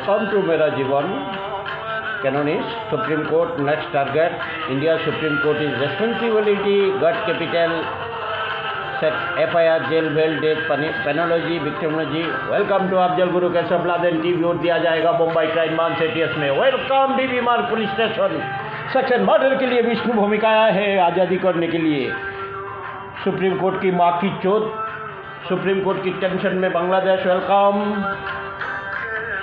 welcome to Mera Jivan. Canonist, Supreme Court, next target. India Supreme Court is responsibility, gut capital, set FIR, jail, bail, death, penology, victimology. Welcome to Afzal Guru Keshav Laden TV. Vote दिया जाएगा Mumbai crime branch ATS में. Welcome बीबी मार्ग police station. Section murder के लिए विष्णु भूमिका आया है आज़ादी करने के लिए. सुप्रीम कोर्ट की माँ की चोट. सुप्रीम कोर्ट की टेंशन में Bangladesh. Welcome.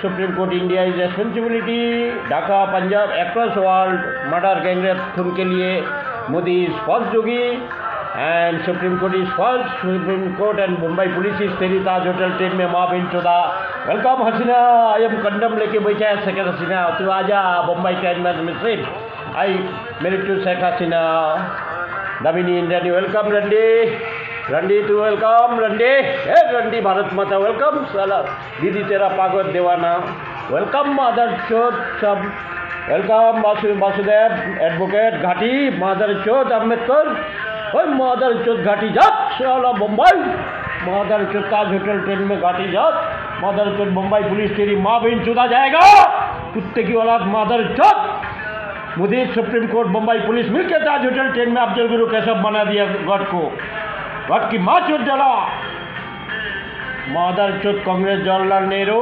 Supreme court India is responsibility. Dhaka Punjab across world murder gangrape खून के लिए Modi is first Jogi and supreme court is first. Supreme court and Mumbai police is तेरी ताज होटल ट्रेन में माँ बिन चौदह. Welcome Hasina. I am condemn लेके बैठा है सेकेंड हसीना. तू आजा मुंबई ट्रेन में सिर्फ आई मेरी टू शेख हसीना. दामिनी इंडियानी. वेलकम रंडी. रंडी टू वेलकम रंडी. ए रंडी भारत माता. वेलकम साला दीदी तेरा पागल देवाना. वेलकम मदर चौथ सब. वेलकम वासुदेव एडवोकेट घाटी. मदर चौथ अम्बेडकर. ओए मदर चौथ घाटी जात साला मुंबई. मदर चौथ ताज होटल ट्रेन में घाटी जात. मदर चौथ मुंबई पुलिस तेरी माँ बहन चुदा जाएगा. कुत्ते की औलाद मदर चौथ. Modi supreme court Mumbai police मिलकर ताज होटल ट्रेन में अफजल गुरु कैसब बना दिया गढ़ को. गढ़ की माँ चोट जला. मादर चोट कांग्रेस जवाहरलाल नेहरू.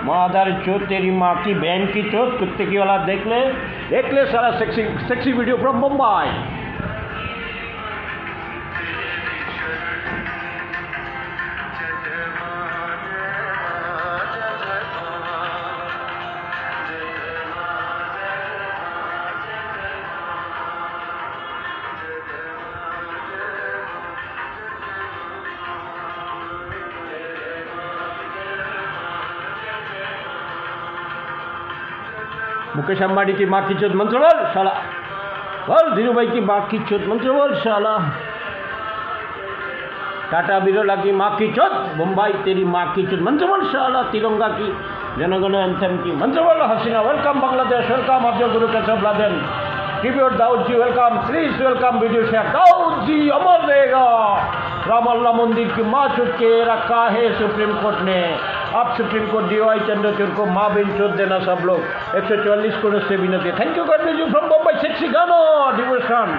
मादर चोट तेरी माँ की बहन की चोट. कुत्ते की औलाद. देख ले सारा sexy video from Mumbai. Mukesh Ambani की माँ की चोट मंत्र बोल शाला. बोल धीरू भाई की माँ की चोट मंत्र बोल शाला. टाटा बिरला की माँ की चोट. मुंबई तेरी माँ की चोट मंत्र बोल शाला. तिरंगा की जनगण एंथम की मंत्र बोल Hasina. Welcome Bangladesh. Welcome Afzal Guru Kasab Laden. Tribute Dawood ji. Welcome. Please welcome video share. Dawood ji अमर रहेगा. राम अल्लाह मंदिर की माँ चोट के रखा है सुप्रीम कोर्ट ने. आप सुप्रीम कोर्ट DY चंद्रचूड़ को माँ बहन चोट देना सब लोग. 144 करोड़ से विनती. Thank you God bless you from Mumbai. Sexy गाना डिवोशन.